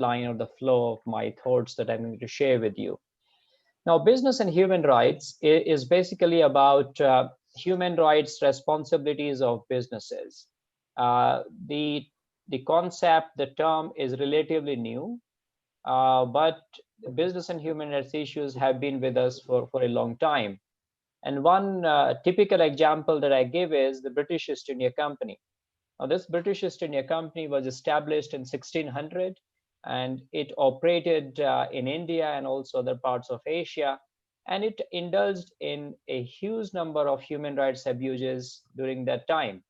line or the flow of my thoughts that I'm going to share with you. Now, business and human rights is basically about human rights responsibilities of businesses. Uh, the the concept, the term is relatively new, but business and human rights issues have been with us for a long time. And one typical example that I give is the British East India Company. Now, this British East India Company was established in 1600, and it operated in India and also other parts of Asia. And it indulged in a huge number of human rights abuses during that time.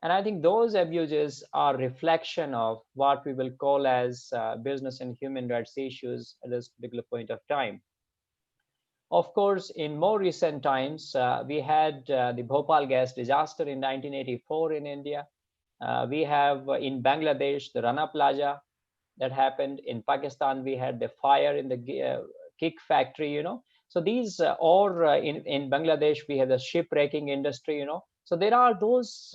And I think those abuses are reflection of what we will call as business and human rights issues at this particular point of time. Of course, in more recent times, we had the Bhopal gas disaster in 1984 in India. We have in Bangladesh the Rana Plaza that happened. In Pakistan, we had the fire in the kick factory. So these, or in Bangladesh, we have the shipwrecking industry. So there are those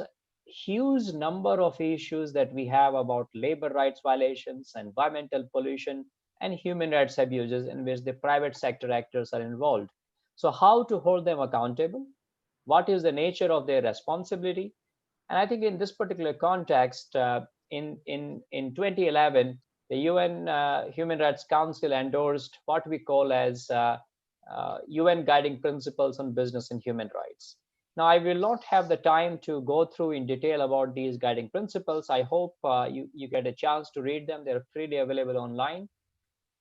huge number of issues that we have about labor rights violations, environmental pollution, and human rights abuses in which the private sector actors are involved. So how to hold them accountable? What is the nature of their responsibility? And I think in this particular context, in 2011, the UN Human Rights Council endorsed what we call as UN Guiding Principles on Business and Human Rights. Now, I will not have the time to go through in detail about these guiding principles. I hope you get a chance to read them. They're freely available online.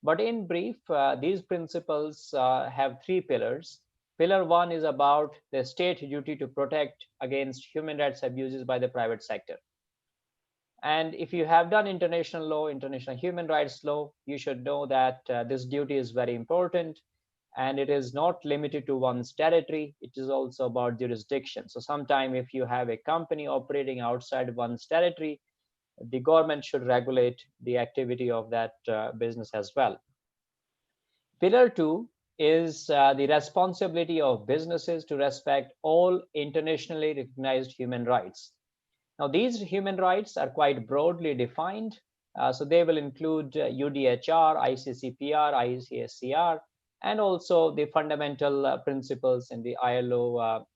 But in brief, these principles have three pillars. Pillar one is about the state duty to protect against human rights abuses by the private sector. And if you have done international law, international human rights law, you should know that this duty is very important. And it is not limited to one's territory. It is also about jurisdiction. So sometime if you have a company operating outside one's territory, the government should regulate the activity of that business as well. Pillar two is the responsibility of businesses to respect all internationally recognized human rights. Now, these human rights are quite broadly defined. So they will include UDHR, ICCPR, ICSCR, and also the fundamental principles in the ILO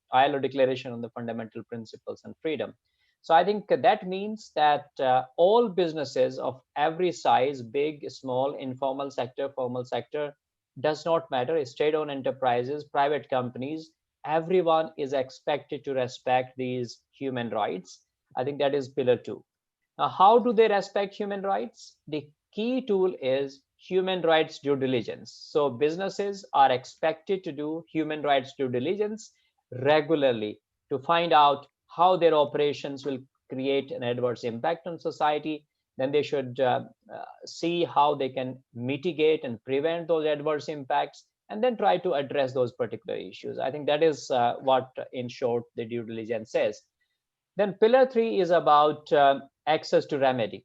Declaration on the Fundamental Principles and Freedom. So I think that means that all businesses of every size, big, small, informal sector, formal sector, does not matter, state-owned enterprises, private companies, everyone is expected to respect these human rights. I think that is pillar two. Now, how do they respect human rights? The key tool is human rights due diligence. So businesses are expected to do human rights due diligence regularly to find out how their operations will create an adverse impact on society. Then they should see how they can mitigate and prevent those adverse impacts, and then try to address those particular issues. I think that is what, in short, the due diligence says. Then pillar three is about access to remedy.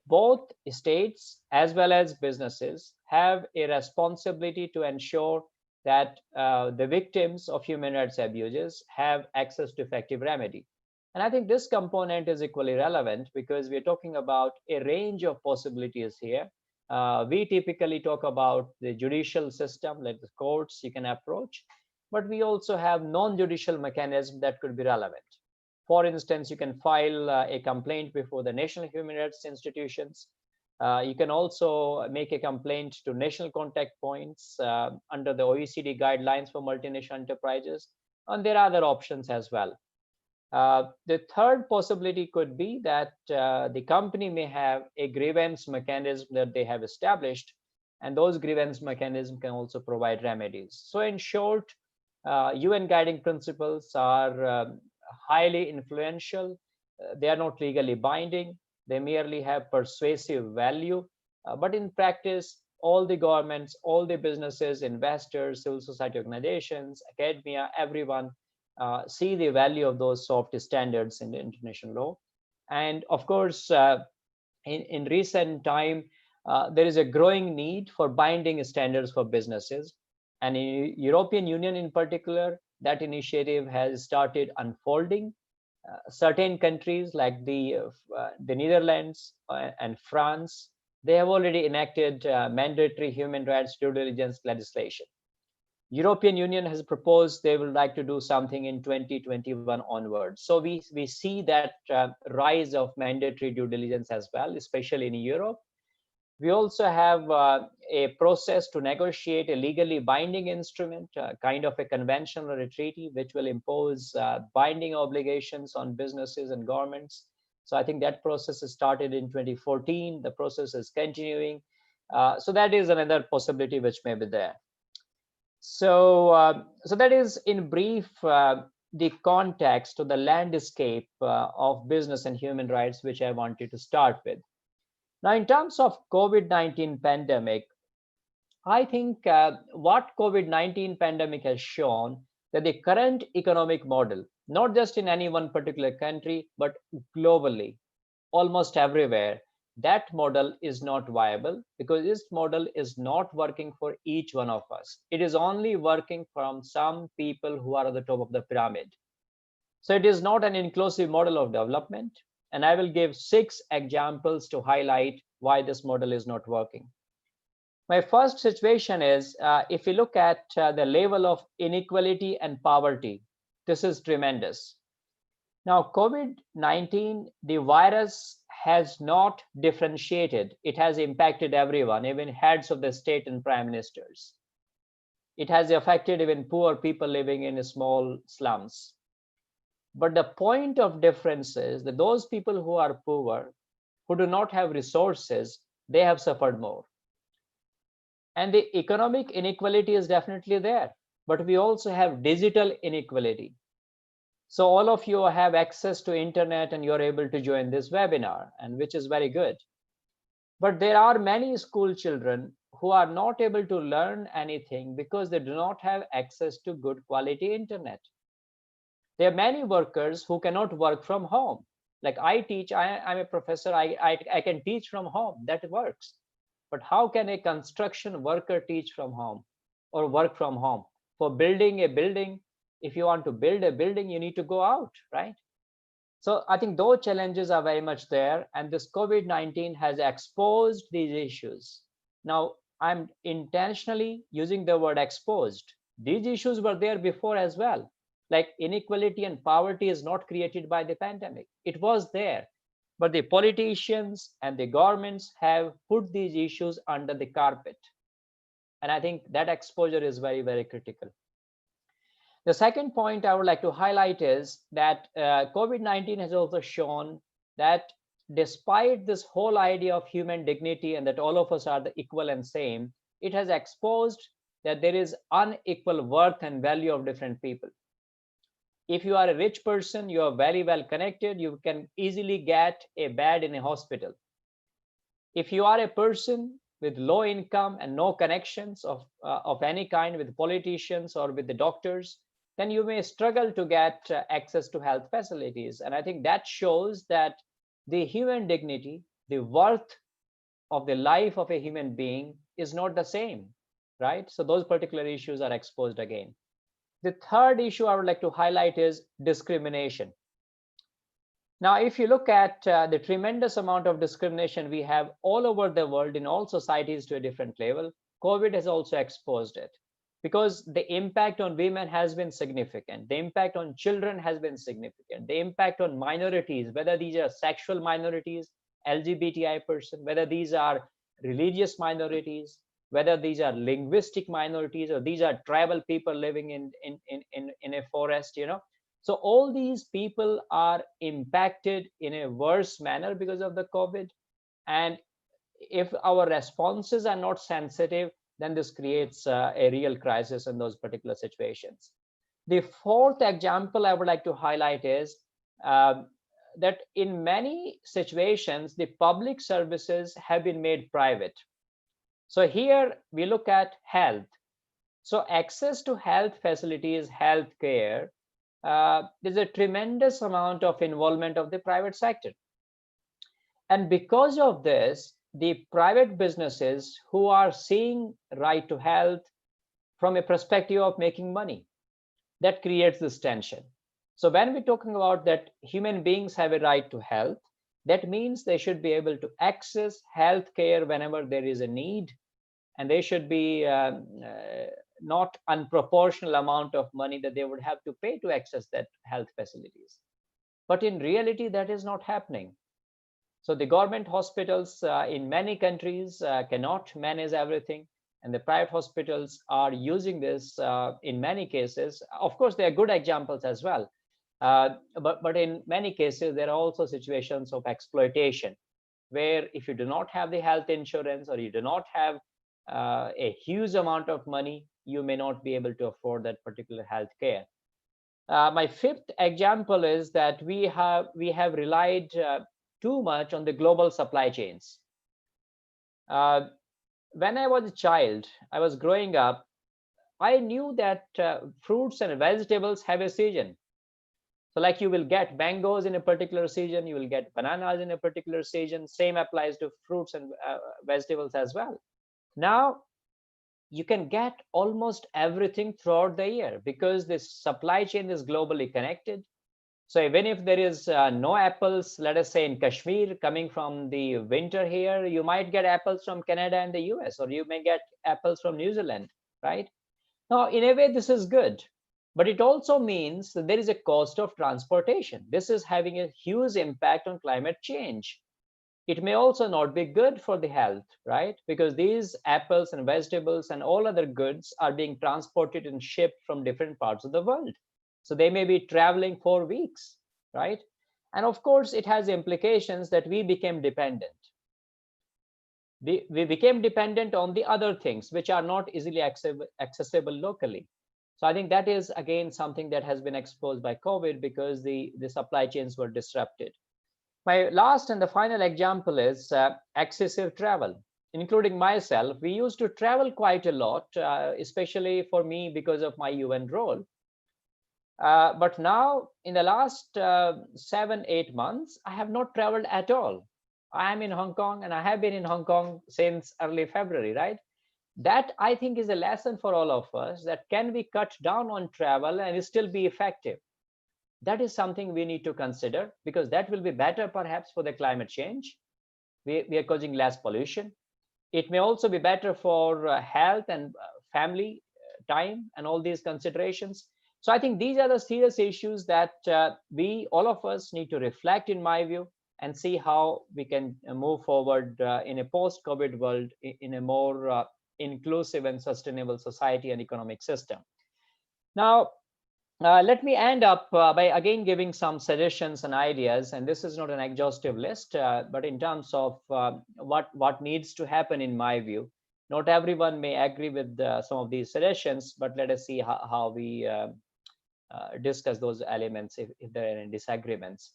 Both states as well as businesses have a responsibility to ensure that the victims of human rights abuses have access to effective remedy. And I think this component is equally relevant because we're talking about a range of possibilities here. We typically talk about the judicial system, like the courts you can approach, but we also have non-judicial mechanisms that could be relevant. For instance, you can file a complaint before the national human rights institutions. You can also make a complaint to national contact points under the OECD guidelines for multinational enterprises. And there are other options as well. The third possibility could be that the company may have a grievance mechanism that they have established, and those grievance mechanisms can also provide remedies. So in short, UN guiding principles are highly influential. They are not legally binding. They merely have persuasive value. But in practice, all the governments, all the businesses, investors, civil society organizations, academia, everyone see the value of those soft standards in the international law. And of course, in recent time, there is a growing need for binding standards for businesses. And in European Union in particular, that initiative has started unfolding. Certain countries like the Netherlands and France they have already enacted mandatory human rights due diligence legislation. European Union has proposed they would like to do something in 2021 onwards. So we see that rise of mandatory due diligence as well, especially in Europe. We also have a process to negotiate a legally binding instrument, kind of a convention or a treaty, which will impose binding obligations on businesses and governments. So I think that process has started in 2014. The process is continuing. So that is another possibility which may be there. So that is in brief the context or the landscape of business and human rights, which I wanted to start with. Now, in terms of COVID-19 pandemic, I think what COVID-19 pandemic has shown that the current economic model, not just in any one particular country, but globally, almost everywhere, that model is not viable because this model is not working for each one of us. It is only working from some people who are at the top of the pyramid. So it is not an inclusive model of development. And I will give 6 examples to highlight why this model is not working. My first situation is, if you look at the level of inequality and poverty, this is tremendous. Now, COVID-19, the virus has not differentiated. It has impacted everyone, even heads of the state and prime ministers. It has affected even poor people living in small slums. But the point of difference is that those people who are poor, who do not have resources, they have suffered more. And the economic inequality is definitely there, but we also have digital inequality. So all of you have access to internet and you're able to join this webinar, and which is very good. But there are many school children who are not able to learn anything because they do not have access to good quality internet. There are many workers who cannot work from home. Like I teach, I'm a professor, I can teach from home, that works. But how can a construction worker teach from home or work from home? For building a building, if you want to build a building, you need to go out, right? So I think those challenges are very much there, and this COVID-19 has exposed these issues. Now, I'm intentionally using the word exposed. These issues were there before as well. Like inequality and poverty is not created by the pandemic. It was there, but the politicians and the governments have put these issues under the carpet. And I think that exposure is very, very critical. The second point I would like to highlight is that COVID-19 has also shown that despite this whole idea of human dignity and that all of us are the equal and same, it has exposed that there is unequal worth and value of different people. If you are a rich person, you are very well connected, you can easily get a bed in a hospital. If you are a person with low income and no connections of any kind with politicians or with the doctors, then you may struggle to get access to health facilities. And I think that shows that the human dignity, the worth of the life of a human being is not the same, right? So those particular issues are exposed again. The third issue I would like to highlight is discrimination. Now, if you look at the tremendous amount of discrimination we have all over the world in all societies to a different level, COVID has also exposed it because the impact on women has been significant. The impact on children has been significant. The impact on minorities, whether these are sexual minorities, LGBTI person, whether these are religious minorities, whether these are linguistic minorities or these are tribal people living in a forest, you know. So all these people are impacted in a worse manner because of the COVID. And if our responses are not sensitive, then this creates a real crisis in those particular situations. The fourth example I would like to highlight is that in many situations, the public services have been made private. So here we look at health. So access to health facilities, health care, there's a tremendous amount of involvement of the private sector. And because of this, the private businesses who are seeing right to health from a perspective of making money, that creates this tension. So when we're talking about that human beings have a right to health, That means they should be able to access healthcare whenever there is a need, and they should be not unproportional amount of money that they would have to pay to access that health facilities. But in reality, that is not happening. So the government hospitals in many countries cannot manage everything, and the private hospitals are using this in many cases. Of course, there are good examples as well, but in many cases there are also situations of exploitation, where if you do not have the health insurance or you do not have a huge amount of money, you may not be able to afford that particular health care. My fifth example is that we have relied too much on the global supply chains. When I was a child, I was growing up, I knew that fruits and vegetables have a season. So like you will get mangoes in a particular season, you will get bananas in a particular season. Same applies to fruits and vegetables as well. Now, you can get almost everything throughout the year because this supply chain is globally connected. So even if there is no apples, let us say in Kashmir, coming from the winter here, you might get apples from Canada and the US, or you may get apples from New Zealand, right? Now, in a way, this is good, but it also means that there is a cost of transportation. This is having a huge impact on climate change. It may also not be good for the health, right? Because these apples and vegetables and all other goods are being transported and shipped from different parts of the world. So they may be traveling for weeks, right? And of course, it has implications that we became dependent. We became dependent on the other things which are not easily accessible locally. So I think that is, again, something that has been exposed by COVID because the supply chains were disrupted. My last and the final example is excessive travel, including myself. We used to travel quite a lot, especially for me because of my UN role. But now in the last 7-8 months, I have not traveled at all. I am in Hong Kong and I have been in Hong Kong since early February, right? That I think is a lesson for all of us, that can we cut down on travel and still be effective? That is something we need to consider, because that will be better perhaps for the climate change. We are causing less pollution. It may also be better for health and family time and all these considerations. So I think these are the serious issues that we, all of us, need to reflect, in my view, and see how we can move forward in a post-COVID world in a more inclusive and sustainable society and economic system. Now, let me end up by again giving some suggestions and ideas, and this is not an exhaustive list, but in terms of what needs to happen, in my view. Not everyone may agree with some of these suggestions, but let us see how we discuss those elements if there are any disagreements.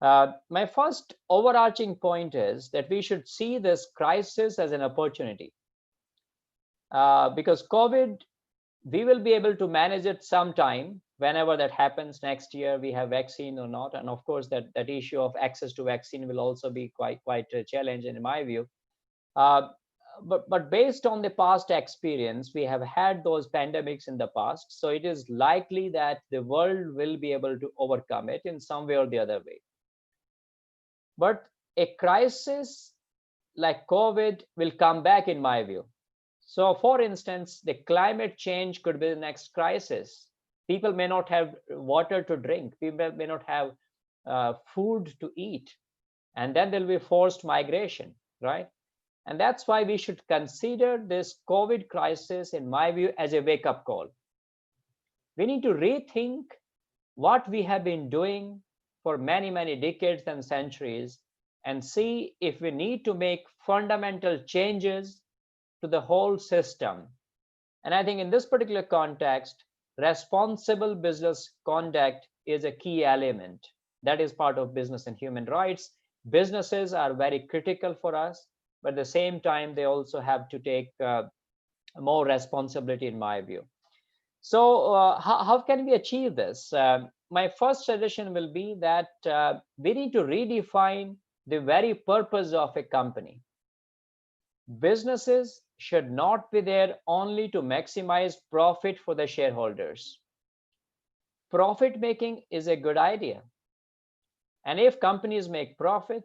My first overarching point is that we should see this crisis as an opportunity, because COVID, we will be able to manage it sometime, whenever that happens next year, we have vaccine or not. And of course, that issue of access to vaccine will also be quite a challenge in my view. But based on the past experience, we have had those pandemics in the past. So it is likely that the world will be able to overcome it in some way or the other way. But a crisis like COVID will come back, in my view. So for instance, the climate change could be the next crisis. People may not have water to drink. People may not have food to eat. And then there'll be forced migration, right? And that's why we should consider this COVID crisis, in my view, as a wake-up call. We need to rethink what we have been doing for many, many decades and centuries, and see if we need to make fundamental changes to the whole system. And I think in this particular context, responsible business conduct is a key element. That is part of business and human rights. Businesses are very critical for us, but at the same time, they also have to take more responsibility, in my view. So how can we achieve this? My first suggestion will be that we need to redefine the very purpose of a company. Businesses should not be there only to maximize profit for the shareholders. Profit making is a good idea, And if companies make profit,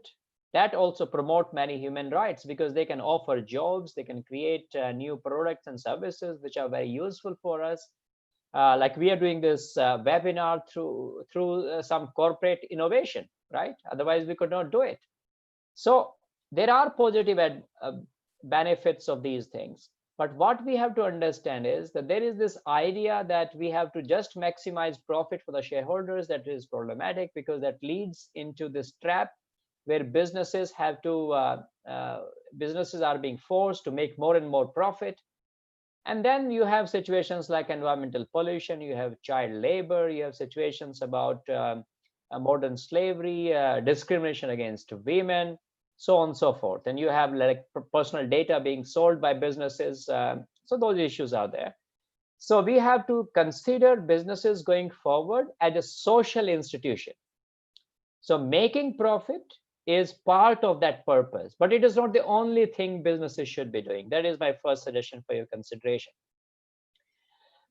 that also promote many human rights, because they can offer jobs, they can create new products and services which are very useful for us. Like we are doing this webinar through some corporate innovation, right? Otherwise we could not do it. So there are positive benefits of these things. But what we have to understand is that there is this idea that we have to just maximize profit for the shareholders. That is problematic, because that leads into this trap where businesses are being forced to make more and more profit. And then you have situations like environmental pollution, you have child labor, you have situations about modern slavery, discrimination against women, so on and so forth. And you have like personal data being sold by businesses. So those issues are there. So we have to consider businesses going forward as a social institution. So making profit is part of that purpose, but it is not the only thing businesses should be doing. That is my first suggestion for your consideration.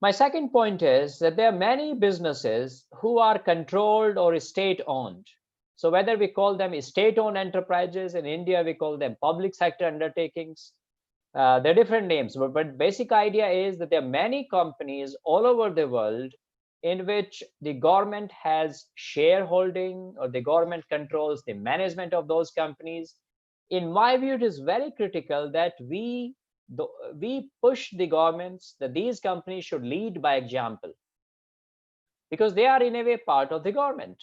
My second point is that there are many businesses who are controlled or state-owned. So whether we call them state-owned enterprises, in India we call them public sector undertakings, they're different names, but basic idea is that there are many companies all over the world in which the government has shareholding, or the government controls the management of those companies. In my view, it is very critical that we push the governments that these companies should lead by example, because they are in a way part of the government.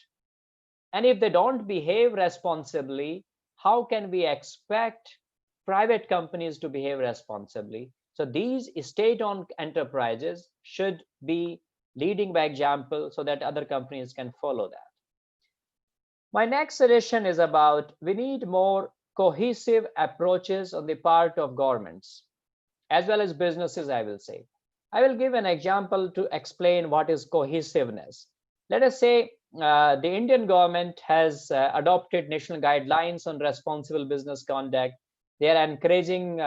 And if they don't behave responsibly, how can we expect private companies to behave responsibly? So these state-owned enterprises should be leading by example so that other companies can follow that. My next suggestion is about we need more cohesive approaches on the part of governments as well as businesses, I will say. I will give an example to explain what is cohesiveness. Let us say the Indian government has adopted national guidelines on responsible business conduct. They are encouraging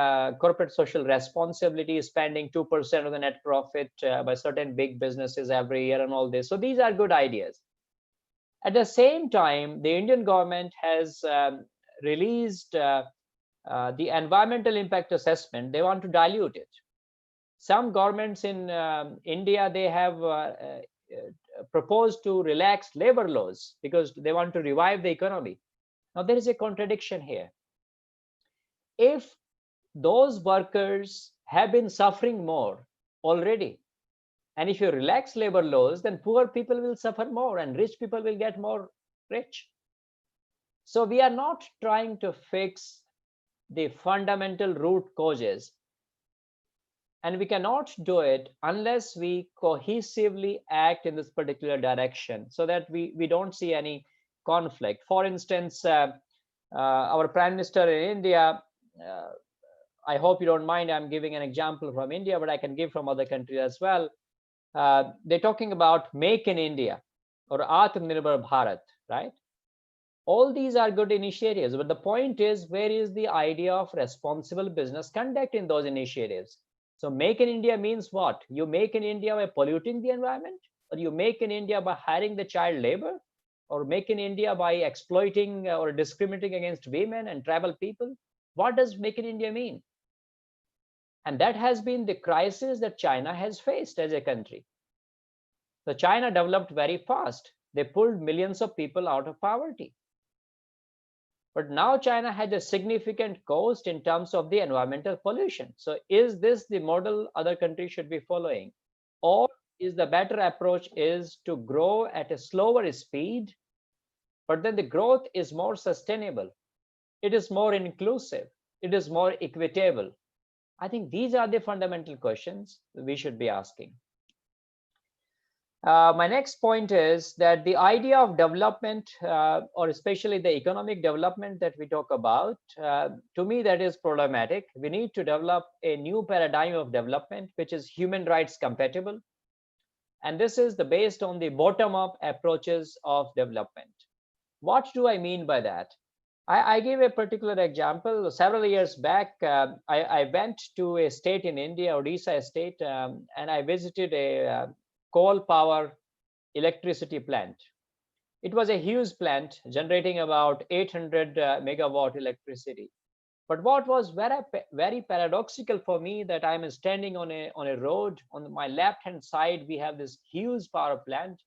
corporate social responsibility, spending 2% of the net profit by certain big businesses every year and all this. So these are good ideas. At the same time, the Indian government has released the environmental impact assessment. They want to dilute it. Some governments in India, they have proposed to relax labor laws because they want to revive the economy. Now, there is a contradiction here. If those workers have been suffering more already, and if you relax labor laws, then poor people will suffer more and rich people will get more rich. So we are not trying to fix the fundamental root causes, and we cannot do it unless we cohesively act in this particular direction so that we don't see any conflict. For instance, our Prime Minister in India, I hope you don't mind, I'm giving an example from India, but I can give from other countries as well. They're talking about Make in India or Atmanirbhar Bharat, right? All these are good initiatives, but the point is, where is the idea of responsible business conduct in those initiatives? So Make in India means what? You make in India by polluting the environment, or you make in India by hiring the child labor, or make in India by exploiting or discriminating against women and tribal people? What does Make in India mean? And that has been the crisis that China has faced as a country. So China developed very fast. They pulled millions of people out of poverty. But now China has a significant cost in terms of the environmental pollution. So is this the model other countries should be following? Or is the better approach is to grow at a slower speed, but then the growth is more sustainable, it is more inclusive, it is more equitable? I think these are the fundamental questions we should be asking. My next point is that the idea of development, or especially the economic development that we talk about, to me, that is problematic. We need to develop a new paradigm of development, which is human rights compatible. And this is based on the bottom-up approaches of development. What do I mean by that? I gave a particular example. Several years back, I went to a state in India, Odisha state, and I visited a coal power electricity plant. It was a huge plant generating about 800 megawatt electricity. But what was very paradoxical for me, that I'm standing on a road. On my left hand side, we have this huge power plant.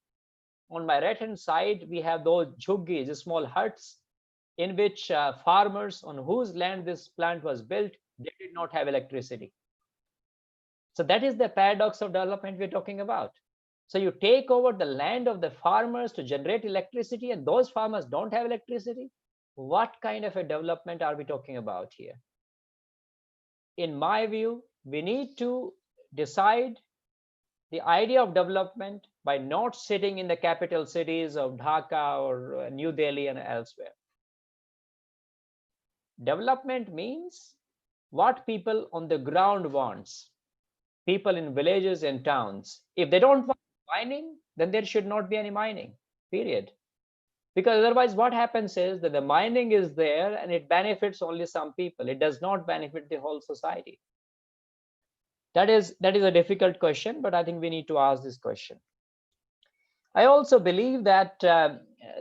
On my right hand side, we have those jhuggis, small huts, in which farmers on whose land this plant was built, they did not have electricity. So that is the paradox of development we're talking about. So you take over the land of the farmers to generate electricity, and those farmers don't have electricity. What kind of a development are we talking about here? In my view, we need to decide the idea of development by not sitting in the capital cities of Dhaka or New Delhi and elsewhere. Development means what people on the ground wants. People in villages and towns. If they don't want mining, then there should not be any mining, period. Because otherwise what happens is that the mining is there and it benefits only some people. It does not benefit the whole society. That is a difficult question, but I think we need to ask this question. I also believe that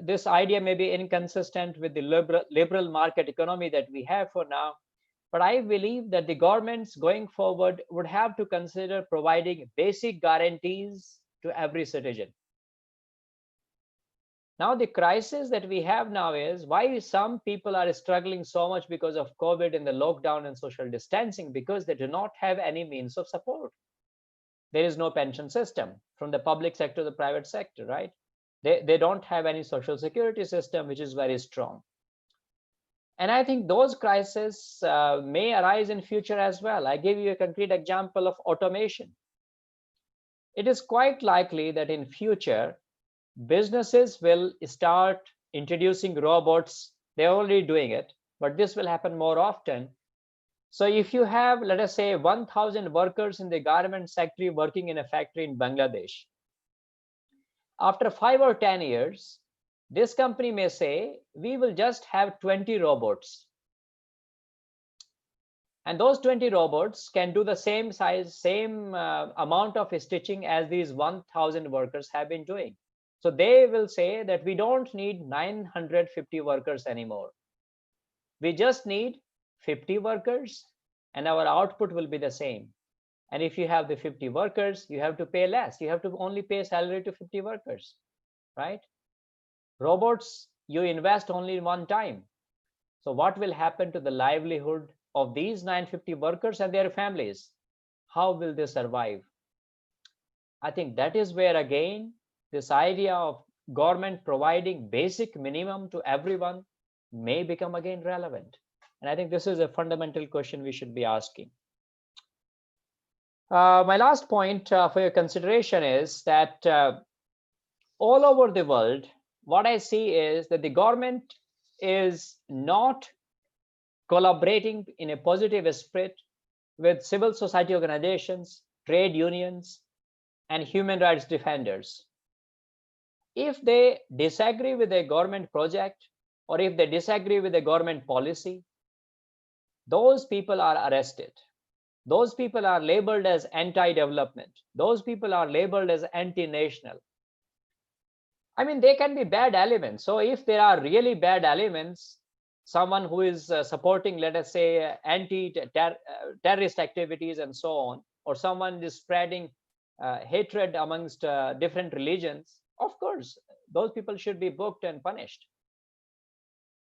this idea may be inconsistent with the liberal market economy that we have for now, but I believe that the governments going forward would have to consider providing basic guarantees to every citizen. Now, the crisis that we have now is why some people are struggling so much because of COVID and the lockdown and social distancing, because they do not have any means of support. There is no pension system from the public sector to the private sector, right? They don't have any social security system, which is very strong. And I think those crises may arise in future as well. I give you a concrete example of automation. It is quite likely that in future, businesses will start introducing robots. They're already doing it, but this will happen more often. So if you have, let us say, 1,000 workers in the garment sector working in a factory in Bangladesh, after 5 or 10 years, this company may say, we will just have 20 robots. And those 20 robots can do the same size, same amount of stitching as these 1,000 workers have been doing. So they will say that we don't need 950 workers anymore. We just need 50 workers and our output will be the same. And if you have the 50 workers, you have to pay less. You have to only pay salary to 50 workers, right? Robots, you invest only one time. So what will happen to the livelihood of these 950 workers and their families? How will they survive? I think that is where, again, this idea of government providing basic minimum to everyone may become again relevant. And I think this is a fundamental question we should be asking. My last point for your consideration is that all over the world, what I see is that the government is not collaborating in a positive spirit with civil society organizations, trade unions, and human rights defenders. If they disagree with a government project, or if they disagree with a government policy, those people are arrested. Those people are labeled as anti-development. Those people are labeled as anti-national. I mean, they can be bad elements. So if there are really bad elements, someone who is supporting, let us say, anti-terrorist activities and so on, or someone is spreading hatred amongst different religions, of course, those people should be booked and punished.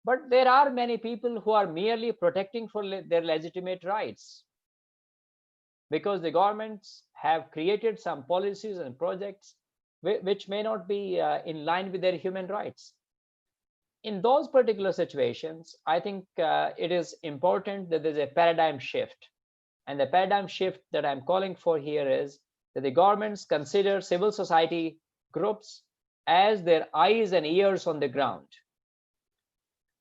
But there are many people who are merely protecting for their legitimate rights, because the governments have created some policies and projects which may not be in line with their human rights. In those particular situations, I think it is important that there's a paradigm shift. And the paradigm shift that I'm calling for here is that the governments consider civil society groups as their eyes and ears on the ground.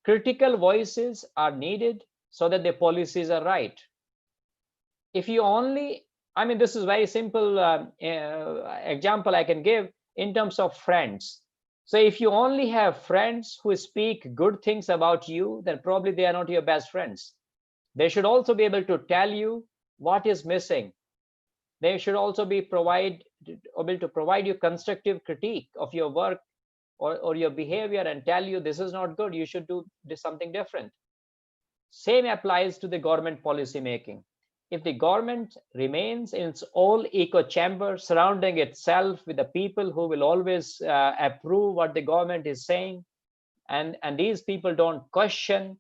Critical voices are needed so that the policies are right. If you only, I mean, this is very simple example I can give in terms of friends. So if you only have friends who speak good things about you, then probably they are not your best friends. They should also be able to tell you what is missing. They should also be able to provide you constructive critique of your work or your behavior and tell you this is not good, you should do something different. Same applies to the government policy making. If the government remains in its own echo chamber, surrounding itself with the people who will always approve what the government is saying, and these people don't question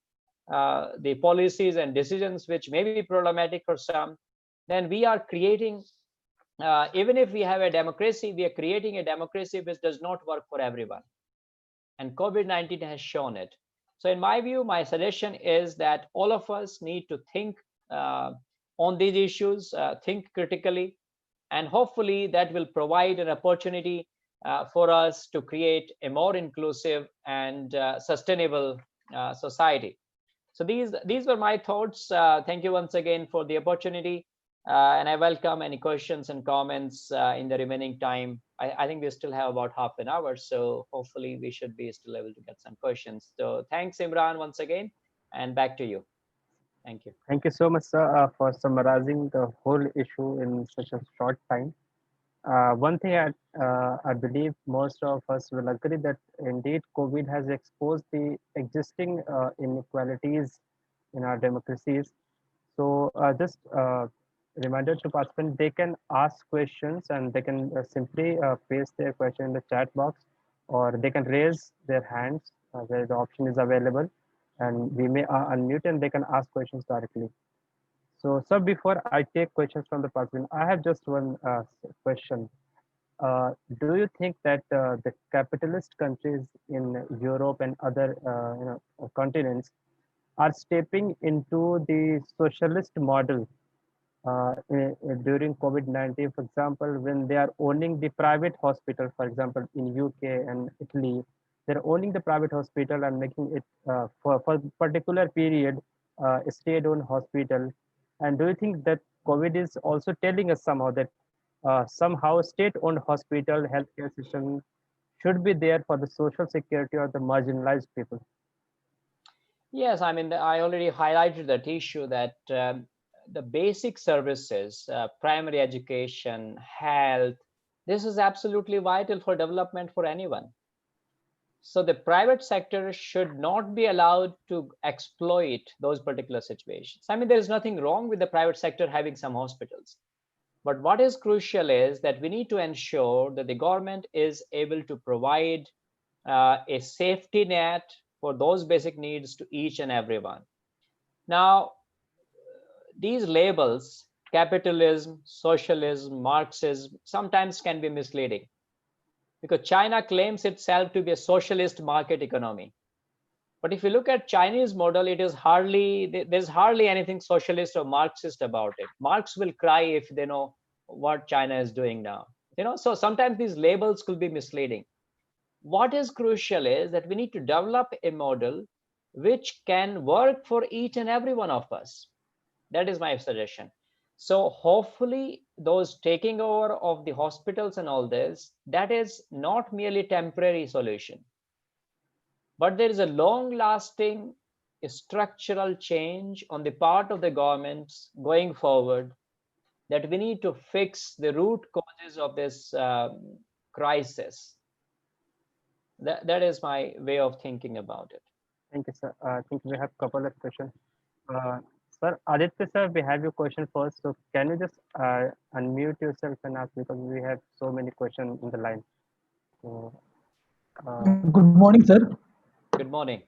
the policies and decisions which may be problematic for some, then we are creating, even if we have a democracy, we are creating a democracy which does not work for everyone. And COVID-19 has shown it. So in my view, my suggestion is that all of us need to think on these issues, think critically, and hopefully that will provide an opportunity for us to create a more inclusive and sustainable society. So these were my thoughts. Thank you once again for the opportunity. And I welcome any questions and comments in the remaining time. I think we still have about half an hour, so hopefully we should be still able to get some questions. So thanks, Imran, once again, and back to you. Thank you. Thank you so much, sir, for summarizing the whole issue in such a short time. One thing I believe most of us will agree that indeed COVID has exposed the existing inequalities in our democracies. So just reminder to participants, they can ask questions and they can simply paste their question in the chat box, or they can raise their hands where the option is available, and we may unmute and they can ask questions directly. So, sir, before I take questions from the participant, I have just one question. Do you think that the capitalist countries in Europe and other continents are stepping into the socialist model during COVID-19, for example, when they are owning the private hospital, for example, in UK and Italy, they're owning the private hospital and making it for particular period a state-owned hospital. And do you think that COVID is also telling us somehow that somehow state-owned hospital healthcare system should be there for the social security or the marginalized people? Yes, I mean, I already highlighted that issue that the basic services, primary education, health, this is absolutely vital for development for anyone. So the private sector should not be allowed to exploit those particular situations. I mean, there is nothing wrong with the private sector having some hospitals. But what is crucial is that we need to ensure that the government is able to provide a safety net for those basic needs to each and everyone. Now, these labels, capitalism, socialism, Marxism, sometimes can be misleading, because China claims itself to be a socialist market economy. But if you look at Chinese model, it is there's hardly anything socialist or Marxist about it. Marx will cry if they know what China is doing now. So sometimes these labels could be misleading. What is crucial is that we need to develop a model which can work for each and every one of us. That is my suggestion. So hopefully those taking over of the hospitals and all this, that is not merely temporary solution, but there is a long-lasting structural change on the part of the governments going forward, that we need to fix the root causes of this crisis. That is my way of thinking about it. Thank you, sir. I think we have a couple of questions. Sir, Aditya, sir, we have your question first. So can you just unmute yourself and ask, because we have so many questions in the line. So, Good morning, sir. Good morning.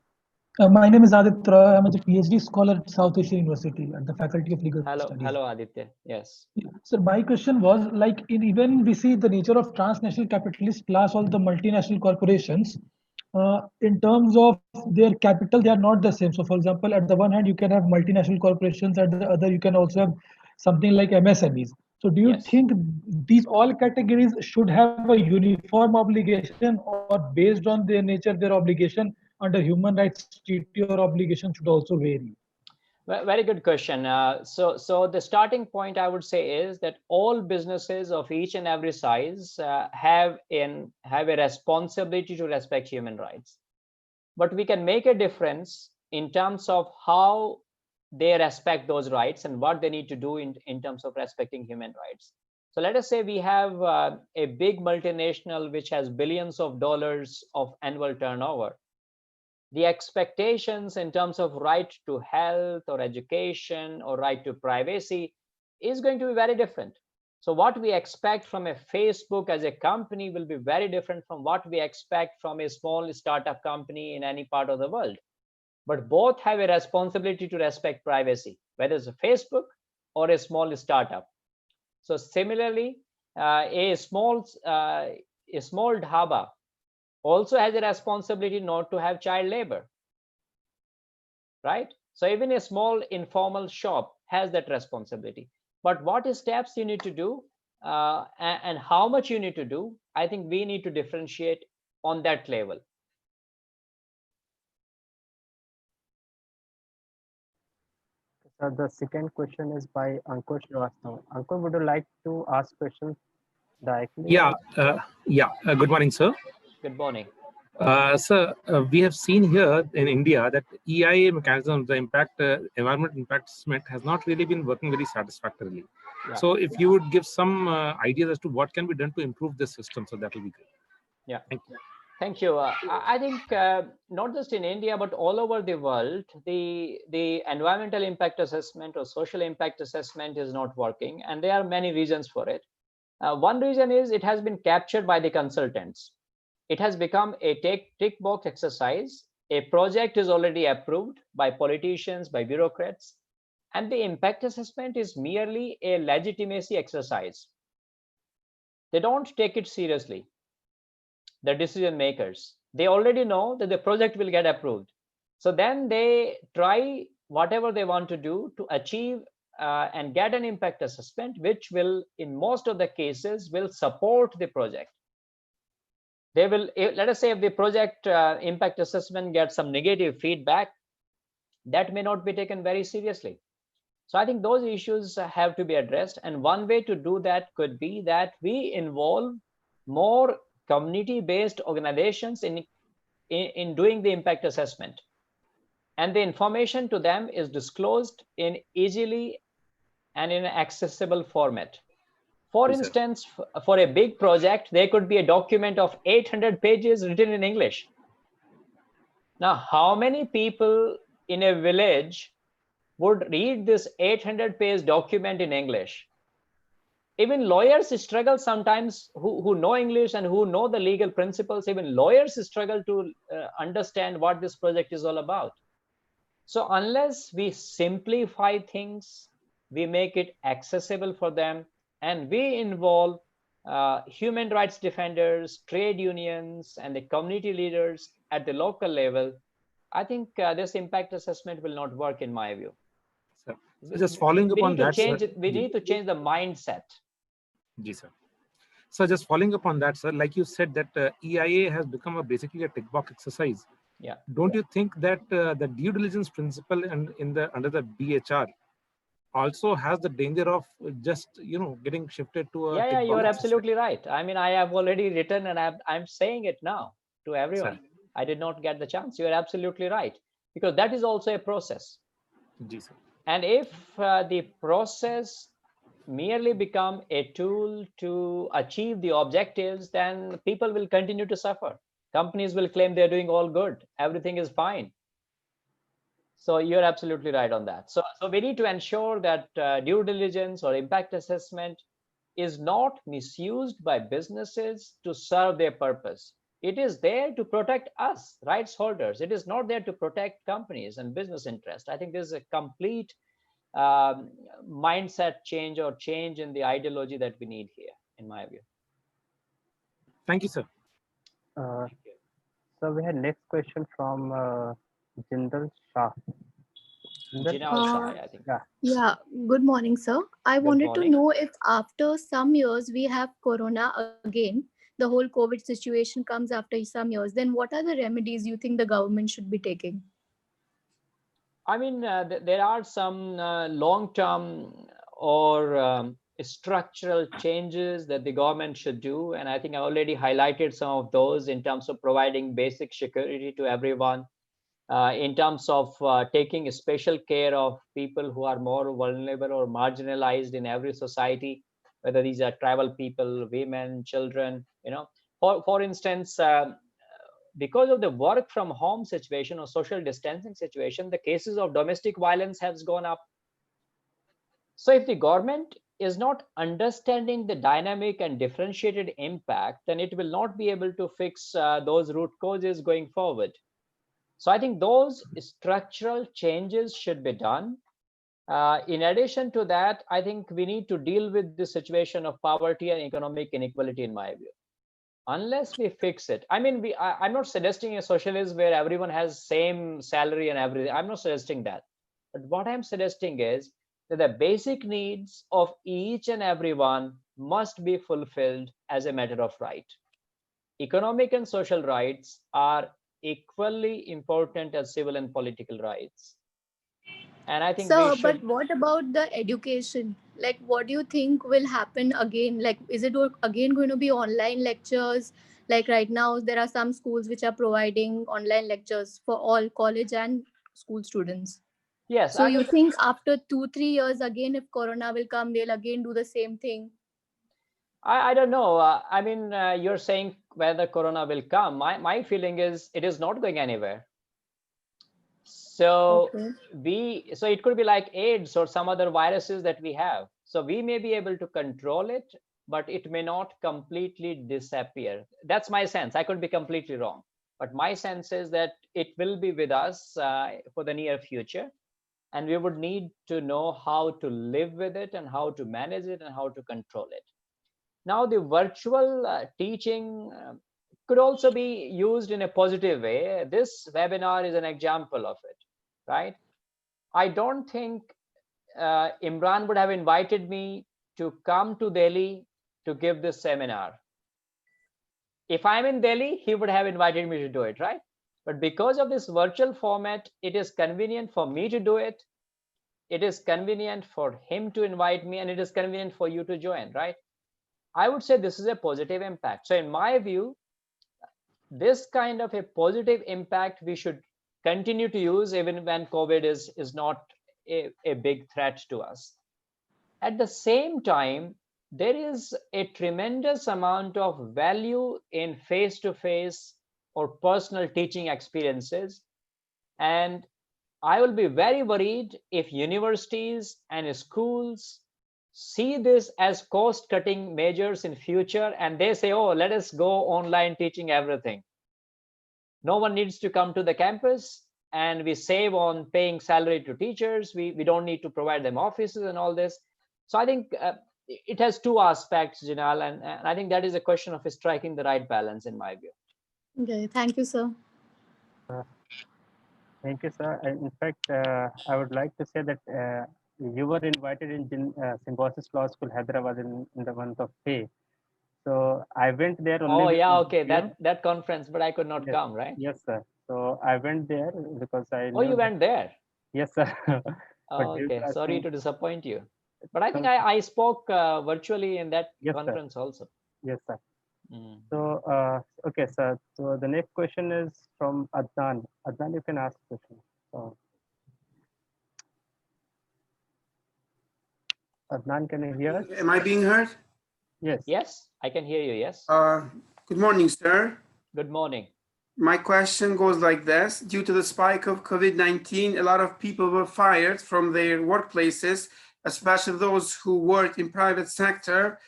My name is Aditya Roy. I'm a PhD scholar at South Asian University at the Faculty of Legal Studies. Hello, Aditya. Yes. Sir, my question was, like, even we see the nature of transnational capitalist plus all the multinational corporations, in terms of their capital, they are not the same. So, for example, at the one hand, you can have multinational corporations, at the other, you can also have something like MSMEs. So, do you think these all categories should have a uniform obligation, or based on their nature, their obligation under human rights treaty or obligation should also vary? Very good question. So the starting point I would say is that all businesses of each and every size have a responsibility to respect human rights. But we can make a difference in terms of how they respect those rights and what they need to do in terms of respecting human rights. So let us say we have a big multinational which has billions of dollars of annual turnover. The expectations in terms of right to health or education or right to privacy is going to be very different. So what we expect from a Facebook as a company will be very different from what we expect from a small startup company in any part of the world. But both have a responsibility to respect privacy, whether it's a Facebook or a small startup. So similarly, a small dhaba also has a responsibility not to have child labor, right? So even a small informal shop has that responsibility. But what steps you need to do and how much you need to do, I think we need to differentiate on that level. So the second question is by Ankush Srivastava. Ankush, would you like to ask questions directly? Yeah, good morning, sir. Good morning. Sir, we have seen here in India that EIA mechanism, the environment impact assessment, has not really been working very satisfactorily. Yeah. So, if you would give some ideas as to what can be done to improve this system, so that will be great. Yeah. Thank you. Thank you. I think not just in India, but all over the world, the environmental impact assessment or social impact assessment is not working. And there are many reasons for it. One reason is it has been captured by the consultants. It has become a tick box exercise. A project is already approved by politicians, by bureaucrats, and the impact assessment is merely a legitimacy exercise. They don't take it seriously. The decision makers, they already know that the project will get approved. So then they try whatever they want to do to achieve and get an impact assessment, which will, in most of the cases, will support the project. They will, let us say if the project impact assessment gets some negative feedback, that may not be taken very seriously. So I think those issues have to be addressed. And one way to do that could be that we involve more community-based organizations in doing the impact assessment. And the information to them is disclosed in easily and in an accessible format. For instance, for a big project, there could be a document of 800 pages written in English. Now, how many people in a village would read this 800-page document in English? Even lawyers struggle sometimes who know English and who know the legal principles. Even lawyers struggle to understand what this project is all about. So unless we simplify things, we make it accessible for them, and we involve human rights defenders, trade unions, and the community leaders at the local level, I think this impact assessment will not work in my view. So just following up on that, we need to change the mindset. Ji, sir. So just following up on that, sir, like you said that EIA has become basically a tick box exercise. Yeah. Don't you think that the due diligence principle and under the BHR also has the danger of just getting shifted to a tick box you are exercise? absolutely right. I mean, I have already written and I'm saying it now to everyone. Sir. I did not get the chance. You are absolutely right, because that is also a process. Ji, sir. And if the process merely become a tool to achieve the objectives, then people will continue to suffer. Companies will claim they're doing all good, everything is fine. So you're absolutely right on that. So we need to ensure that due diligence or impact assessment is not misused by businesses to serve their purpose. It is there to protect us, rights holders. It is not there to protect companies and business interests. I think this is a complete mindset change or change in the ideology that we need here, in my view. Thank you, sir. So we had next question from Jindal Shah. Jinal Shah, I think. Yeah, good morning, sir. I wanted to know if after some years we have Corona again, the whole COVID situation comes after some years, then what are the remedies you think the government should be taking? I mean, there are some long-term or structural changes that the government should do. And I think I already highlighted some of those in terms of providing basic security to everyone, in terms of taking special care of people who are more vulnerable or marginalized in every society. whether these are tribal people, women, children, for instance, because of the work from home situation or social distancing situation, the cases of domestic violence has gone up. So if the government is not understanding the dynamic and differentiated impact, then it will not be able to fix those root causes going forward. So I think those structural changes should be done. In addition to that, I think we need to deal with the situation of poverty and economic inequality, in my view. Unless we fix it, I mean, I'm not suggesting a socialism where everyone has same salary and everything. I'm not suggesting that. But what I'm suggesting is that the basic needs of each and everyone must be fulfilled as a matter of right. Economic and social rights are equally important as civil and political rights. And I think we should. But what about the education? Like, what do you think will happen again? Like, is it again going to be online lectures? Like right now, there are some schools which are providing online lectures for all college and school students. Yes. So you think after 2-3 years again, if Corona will come, they'll again do the same thing? I don't know. I mean, you're saying whether Corona will come. My feeling is it is not going anywhere. So so it could be like AIDS or some other viruses that we have. So we may be able to control it, but it may not completely disappear. That's my sense. I could be completely wrong, but my sense is that it will be with us for the near future, and we would need to know how to live with it and how to manage it and how to control it. Now, the virtual teaching could also be used in a positive way. This webinar is an example of it, right? I don't think Imran would have invited me to come to Delhi to give this seminar. If I'm in Delhi, he would have invited me to do it, right? But because of this virtual format, it is convenient for me to do it. It is convenient for him to invite me, and it is convenient for you to join, right? I would say this is a positive impact. So in my view, this kind of a positive impact we should continue to use even when COVID is not a big threat to us. At the same time, there is a tremendous amount of value in face-to-face or personal teaching experiences. And I will be very worried if universities and schools see this as cost-cutting measures in future, and they say, oh, let us go online teaching everything. No one needs to come to the campus, and we save on paying salary to teachers. We don't need to provide them offices and all this. So I think it has two aspects, Jinal, and I think that is a question of striking the right balance in my view. Okay, thank you, sir. Thank you, sir. In fact, I would like to say that you were invited in Symbiosis Law School, Hyderabad in the month of May. So I went there only. Oh yeah, okay, that conference, but I could not come, right? Yes, sir. So I went there because I. Oh, you went there? Yes, sir. Okay, sorry to disappoint you, but I think I spoke virtually in that conference also. Yes, sir. So, okay, sir. So the next question is from Adnan. Adnan, you can ask the question. Adnan, can you hear us? Am I being heard? Yes. Yes, I can hear you. Yes. Good morning, sir. Good morning. My question goes like this. Due to the spike of COVID-19, a lot of people were fired from their workplaces, especially those who work in private sector.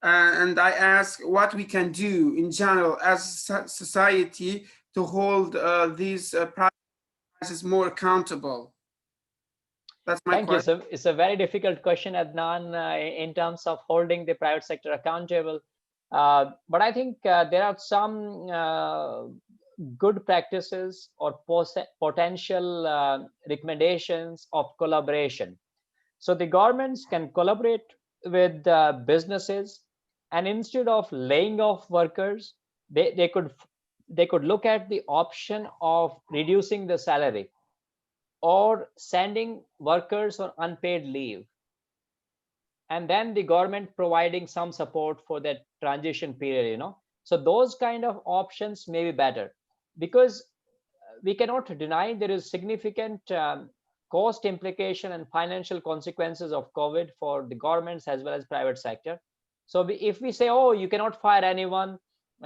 And I ask what we can do in general as a society to hold these prices more accountable. That's my question. Thank you. It's a very difficult question, Adnan, in terms of holding the private sector accountable. But I think there are some good practices or potential recommendations of collaboration. So the governments can collaborate with businesses, and instead of laying off workers, they could look at the option of reducing the salary or sending workers on unpaid leave, and then the government providing some support for that transition period. So those kind of options may be better, because we cannot deny there is significant cost implication and financial consequences of COVID for the governments as well as private sector. So if we say, oh, you cannot fire anyone,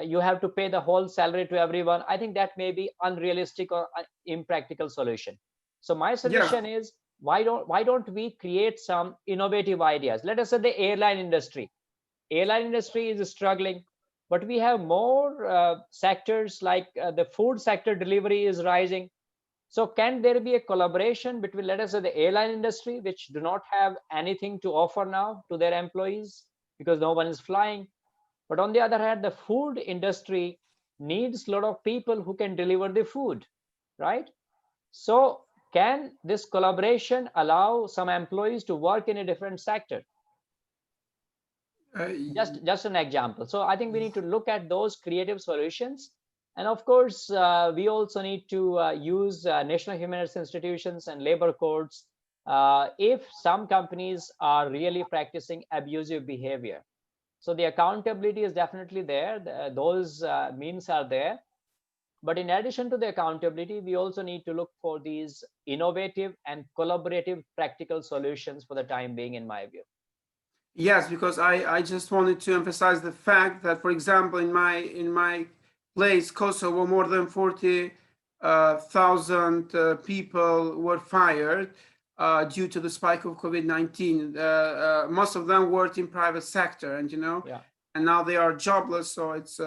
you have to pay the whole salary to everyone, I think that may be unrealistic or impractical solution. So my suggestion is, why don't we create some innovative ideas? Let us say the airline industry. Airline industry is struggling, but we have more sectors like the food sector, delivery is rising. So can there be a collaboration between, let us say, the airline industry, which do not have anything to offer now to their employees because no one is flying? But on the other hand, the food industry needs a lot of people who can deliver the food, right? So can this collaboration allow some employees to work in a different sector? Just an example. So I think we need to look at those creative solutions. And of course, we also need to use national human rights institutions and labor courts if some companies are really practicing abusive behavior. So the accountability is definitely there. Those means are there. But in addition to the accountability, we also need to look for these innovative and collaborative practical solutions for the time being, in my view. Yes, because I just wanted to emphasize the fact that, for example, in my place, Kosovo, more than 40,000 people were fired due to the spike of COVID-19. Most of them worked in private sector, and and now they are jobless. So it's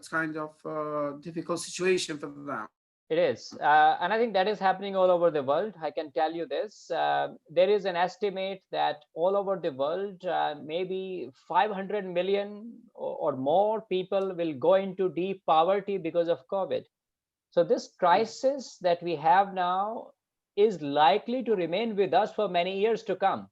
kind of a difficult situation for them. It is, and I think that is happening all over the world. I can tell you this. There is an estimate that all over the world, maybe 500 million or more people will go into deep poverty because of COVID. So this crisis that we have now is likely to remain with us for many years to come.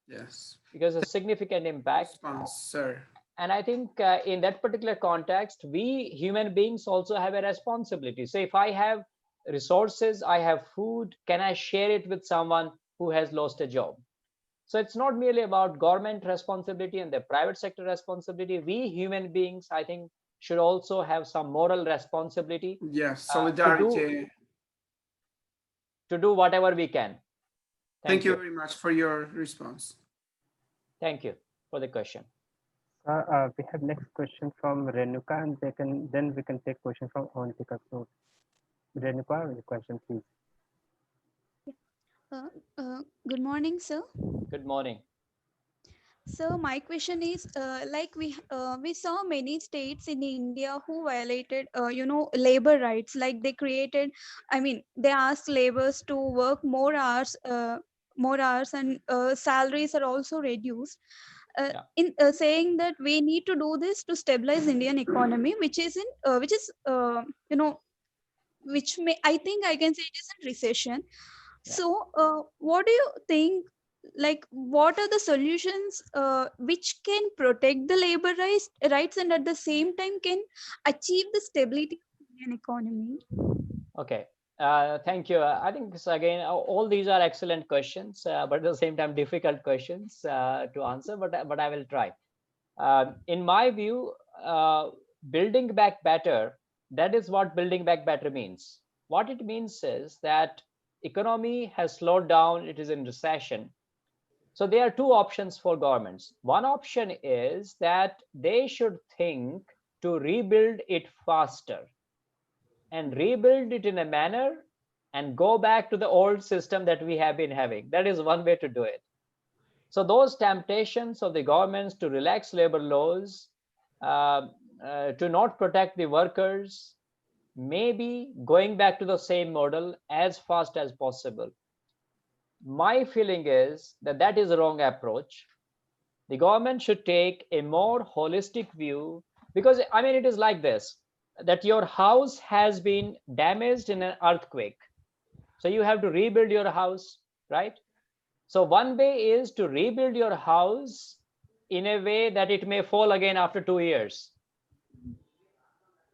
Yes. Because of significant impact. Sir. And I think in that particular context, we human beings also have a responsibility. So if I have resources, I have food, can I share it with someone who has lost a job? So it's not merely about government responsibility and the private sector responsibility. We human beings, I think, should also have some moral responsibility. Yes, solidarity. To do whatever we can. Thank you very much for your response. Thank you for the question. We have next question from Renuka, and then we can take question from Avantika. So, Renuka, your question, please. Good morning, sir. Good morning. So my question is, like we saw many states in India who violated, labor rights. Like they created, they asked laborers to work more hours, and salaries are also reduced. In saying that we need to do this to stabilize Indian economy, which may, I think I can say it is in recession. So what do you think, like what are the solutions which can protect the labor rights and at the same time can achieve the stability of Indian economy? Okay. Thank you. I think again, all these are excellent questions, but at the same time, difficult questions to answer, but I will try. In my view, building back better, that is what building back better means. What it means is that economy has slowed down, it is in recession. So there are two options for governments. One option is that they should think to rebuild it faster and rebuild it in a manner and go back to the old system that we have been having. That is one way to do it. So those temptations of the governments to relax labor laws, to not protect the workers, maybe going back to the same model as fast as possible. My feeling is that that is the wrong approach. The government should take a more holistic view, because it is like this, that your house has been damaged in an earthquake. So you have to rebuild your house, right? So one way is to rebuild your house in a way that it may fall again after 2 years.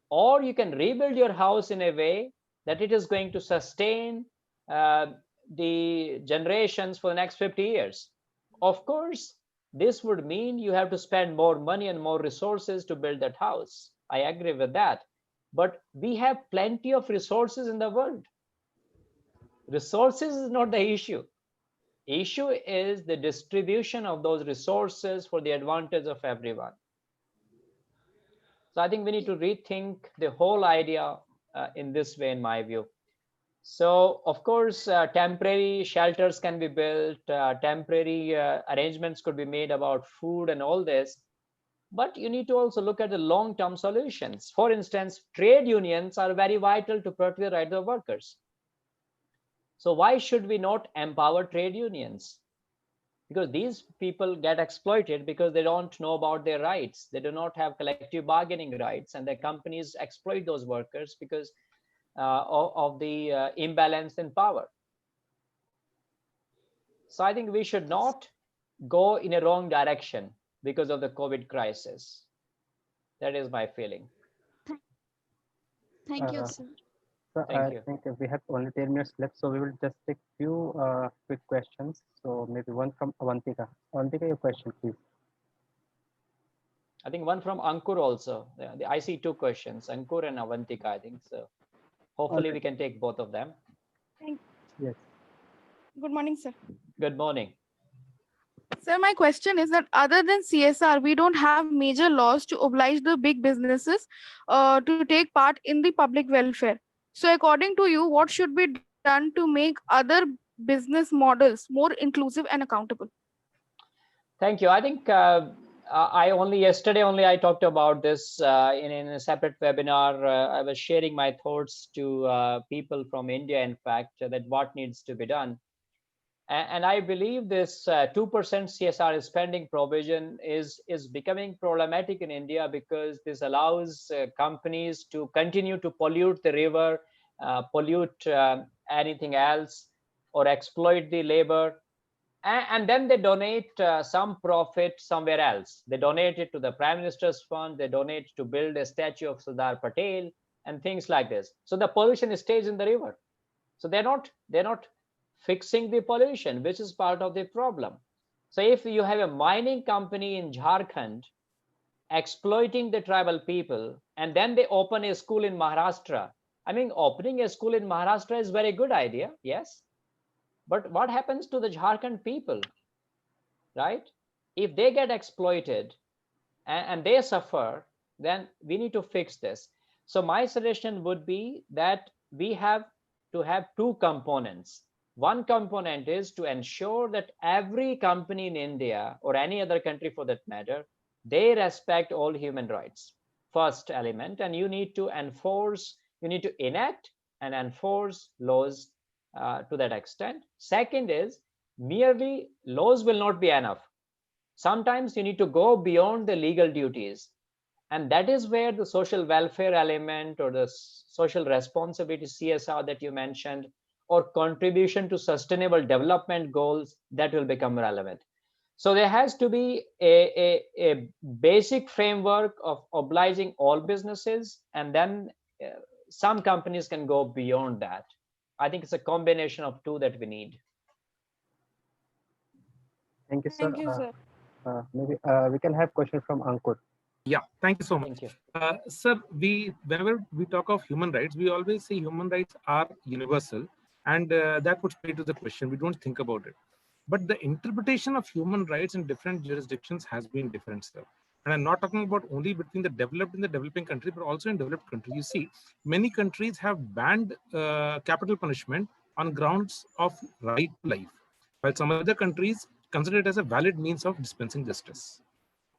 Or you can rebuild your house in a way that it is going to sustain the generations for the next 50 years. Of course, this would mean you have to spend more money and more resources to build that house. I agree with that. But we have plenty of resources in the world. Resources is not the issue. Issue is the distribution of those resources for the advantage of everyone. So I think we need to rethink the whole idea in this way, in my view. So of course, temporary shelters can be built, temporary arrangements could be made about food and all this, but you need to also look at the long-term solutions. For instance, trade unions are very vital to protect the rights of workers. So why should we not empower trade unions? Because these people get exploited because they don't know about their rights. They do not have collective bargaining rights, and their companies exploit those workers because of the imbalance in power. So I think we should not go in a wrong direction because of the COVID crisis. That is my feeling. Thank you, sir. So Thank you. I think we have only 10 minutes left, so we will just take few quick questions. So maybe one from Avantika. Avantika, your question, please. I think one from Ankur also. Yeah, I see two questions, Ankur and Avantika, I think. So hopefully we can take both of them. Yes. Good morning, sir. Good morning. Sir, my question is that other than CSR, we don't have major laws to oblige the big businesses to take part in the public welfare. So according to you, what should be done to make other business models more inclusive and accountable? Thank you. I think yesterday I talked about this in a separate webinar. I was sharing my thoughts to people from India, in fact, that what needs to be done. And I believe this 2% CSR spending provision is becoming problematic in India because this allows companies to continue to pollute the river, pollute anything else, or exploit the labor. And then they donate some profit somewhere else. They donate it to the Prime Minister's fund. They donate to build a statue of Sardar Patel and things like this. So the pollution stays in the river. So they're not fixing the pollution, which is part of the problem. So if you have a mining company in Jharkhand exploiting the tribal people, and then they open a school in Maharashtra, I mean, opening a school in Maharashtra is a very good idea, yes. But what happens to the Jharkhand people, right? If they get exploited and they suffer, then we need to fix this. So my suggestion would be that we have to have two components. One component is to ensure that every company in India or any other country for that matter, they respect all human rights. First element, and you need to enact and enforce laws to that extent. Second is merely laws will not be enough. Sometimes you need to go beyond the legal duties. And that is where the social welfare element or the social responsibility CSR that you mentioned, or contribution to sustainable development goals, that will become relevant. So there has to be a basic framework of obliging all businesses, and then some companies can go beyond that. I think it's a combination of two that we need. Thank you, sir. Thank you, sir. Maybe we can have question from Ankur. Yeah, thank you so much. Thank you. Sir, whenever we talk of human rights, we always say human rights are universal, and that would straight to the question. We don't think about it. But the interpretation of human rights in different jurisdictions has been different, sir. And I'm not talking about only between the developed and the developing country, but also in developed countries. You see, many countries have banned capital punishment on grounds of right to life, while some other countries consider it as a valid means of dispensing justice.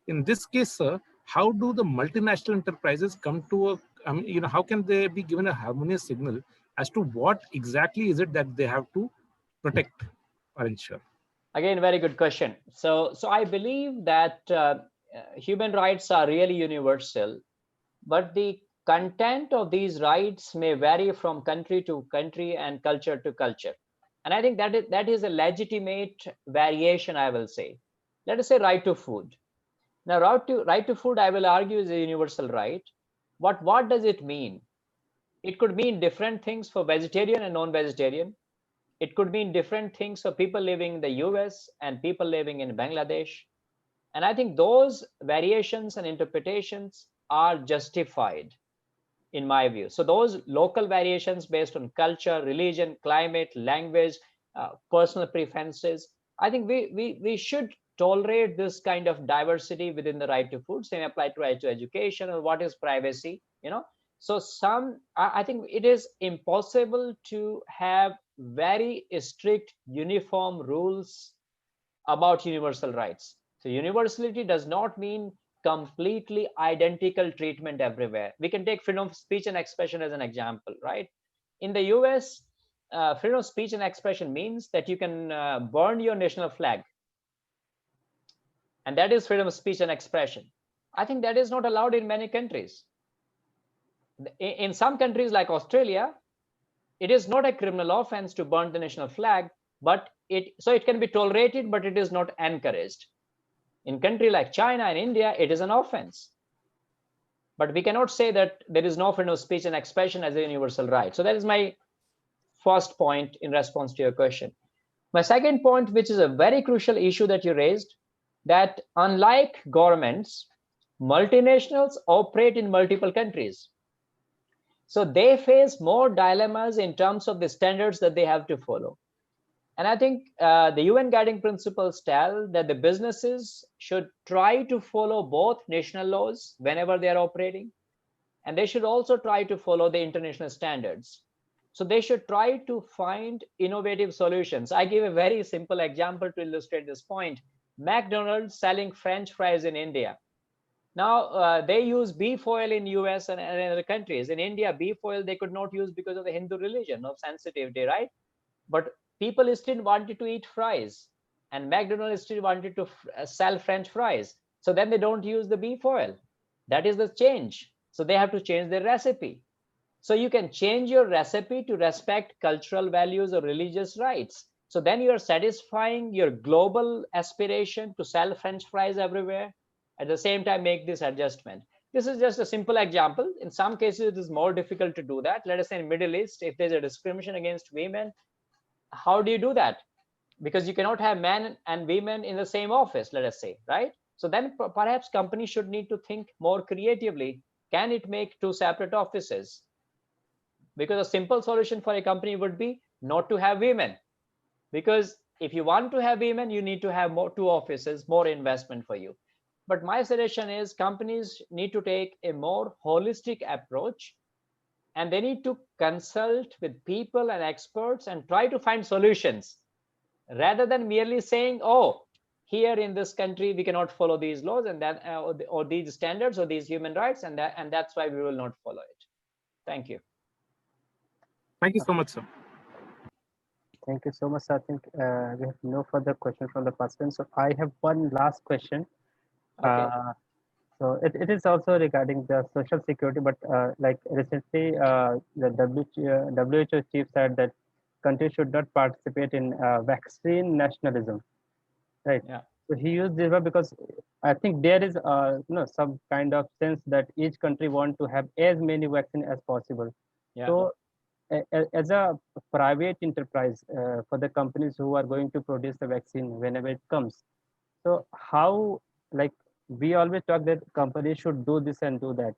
In this case, sir, how do the multinational enterprises come to how can they be given a harmonious signal as to what exactly is it that they have to protect or ensure? Again, very good question. So I believe that human rights are really universal, but the content of these rights may vary from country to country and culture to culture. And I think that is a legitimate variation, I will say. Let us say right to food. Now, right to food, I will argue, is a universal right. But what does it mean? It could mean different things for vegetarian and non-vegetarian. It could mean different things for people living in the US and people living in Bangladesh. And I think those variations and interpretations are justified, in my view. So those local variations based on culture, religion, climate, language, personal preferences, I think we should tolerate this kind of diversity within the right to food. Same apply to right to education, or what is privacy, So I think it is impossible to have very strict uniform rules about universal rights. So universality does not mean completely identical treatment everywhere. We can take freedom of speech and expression as an example, right? In the US, freedom of speech and expression means that you can burn your national flag. And that is freedom of speech and expression. I think that is not allowed in many countries. In some countries like Australia, it is not a criminal offense to burn the national flag, but it can be tolerated, but it is not encouraged. In country like China and India, it is an offense. But we cannot say that there is no freedom of speech and expression as a universal right. So that is my first point in response to your question. My second point, which is a very crucial issue that you raised, that unlike governments, multinationals operate in multiple countries. So they face more dilemmas in terms of the standards that they have to follow. And I think the UN guiding principles tell that the businesses should try to follow both national laws whenever they are operating, and they should also try to follow the international standards. So they should try to find innovative solutions. I give a very simple example to illustrate this point. McDonald's selling French fries in India. Now, they use beef oil in US and other countries. In India, beef oil they could not use because of the Hindu religion of sensitivity, right? But people still wanted to eat fries, and McDonald's still wanted to sell French fries. So then they don't use the beef oil. That is the change. So they have to change their recipe. So you can change your recipe to respect cultural values or religious rights. So then you are satisfying your global aspiration to sell French fries everywhere. At the same time, make this adjustment. This is just a simple example. In some cases, it is more difficult to do that. Let us say in Middle East, if there's a discrimination against women, how do you do that? Because you cannot have men and women in the same office, let us say, right? So then perhaps companies should need to think more creatively. Can it make two separate offices? Because a simple solution for a company would be not to have women. Because if you want to have women, you need to have two offices, more investment for you. But my suggestion is companies need to take a more holistic approach, and they need to consult with people and experts and try to find solutions rather than merely saying, oh, here in this country, we cannot follow these laws and that, or these standards or these human rights, and that's why we will not follow it. Thank you. Thank you so much, sir. Thank you so much. I think we have no further questions from the participants. So I have one last question. Okay. So it is also regarding the social security, but like recently the WHO chief said that countries should not participate in vaccine nationalism, right? Yeah. So he used this word because I think there is some kind of sense that each country want to have as many vaccines as possible. Yeah. So as a private enterprise for the companies who are going to produce the vaccine whenever it comes, so how, like, we always talk that companies should do this and do that,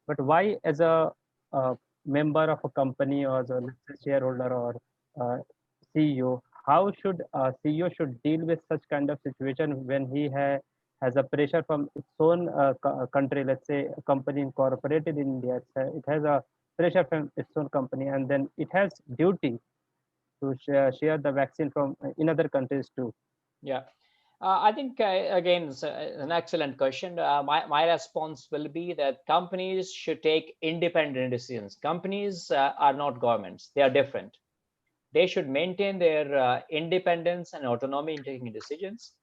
but why as a member of a company or as a shareholder or CEO, how should CEO should deal with such kind of situation when he has a pressure from its own country? Let's say a company incorporated in India, it has a pressure from its own company, and then it has duty to share the vaccine from in other countries too. Yeah. I think, again, it's an excellent question. My response will be that companies should take independent decisions. Companies are not governments. They are different. They should maintain their independence and autonomy in taking decisions.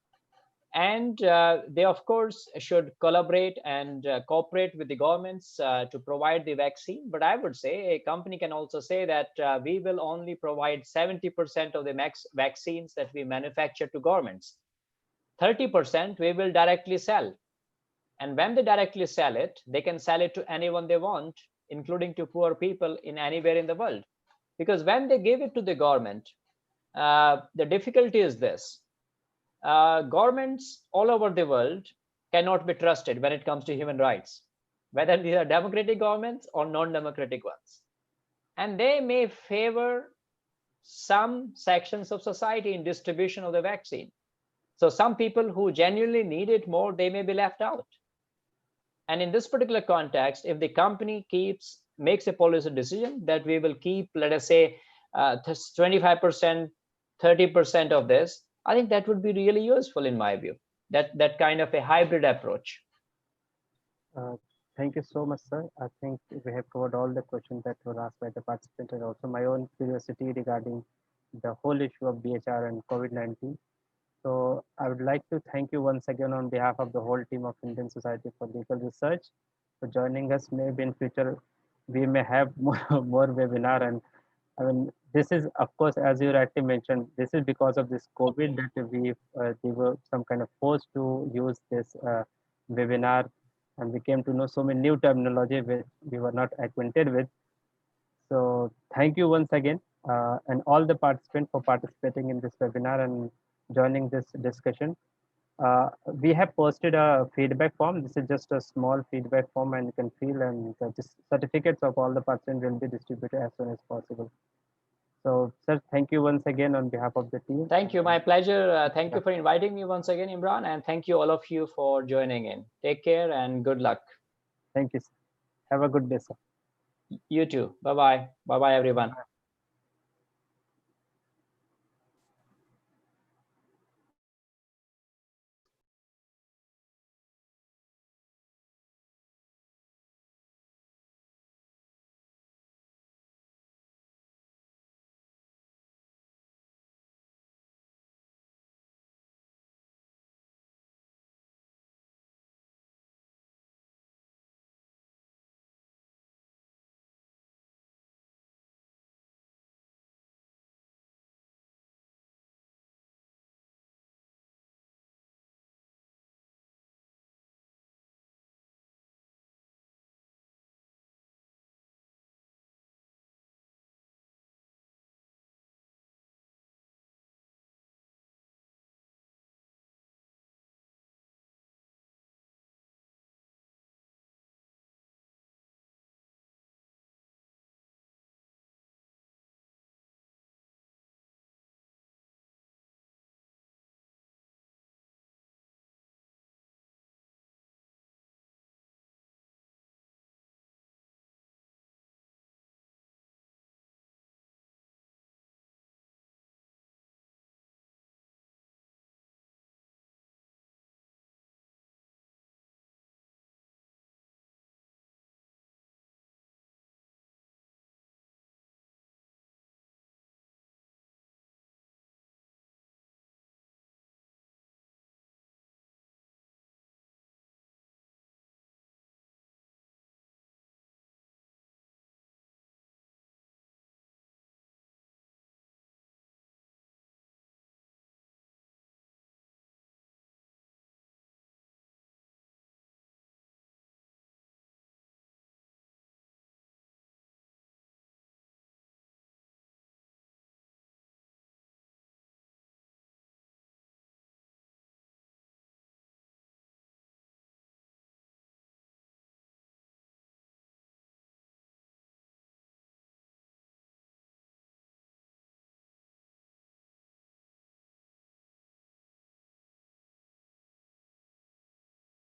And they, of course, should collaborate and cooperate with the governments to provide the vaccine. But I would say a company can also say that we will only provide 70% of the vaccines that we manufacture to governments. 30% we will directly sell. And when they directly sell it, they can sell it to anyone they want, including to poor people in anywhere in the world. Because when they give it to the government, the difficulty is this. Governments all over the world cannot be trusted when it comes to human rights, whether these are democratic governments or non-democratic ones. And they may favor some sections of society in distribution of the vaccine. So some people who genuinely need it more, they may be left out. And in this particular context, if the company makes a policy decision that we will keep, let us say, 25%, 30% of this, I think that would be really useful in my view. That kind of a hybrid approach. Thank you so much, sir. I think we have covered all the questions that were asked by the participant, and also my own curiosity regarding the whole issue of BHR and COVID-19. So I would like to thank you once again on behalf of the whole team of Indian Society for Legal Research for joining us. Maybe in future we may have more webinar. And I mean, this is, of course, as you rightly mentioned, this is because of this COVID that we were some kind of forced to use this webinar, and we came to know so many new terminology which we were not acquainted with. So thank you once again, and all the participants for participating in this webinar and joining this discussion. We have posted a feedback form. This is just a small feedback form, and you can fill, and the certificates of all the participants will be distributed as soon as possible. So, sir, thank you once again on behalf of the team. Thank you. My pleasure. Thank you for inviting me once again, Imran, and thank you all of you for joining in. Take care and good luck. Thank you, sir. Have a good day, sir. You too. Bye-bye. Bye-bye, everyone.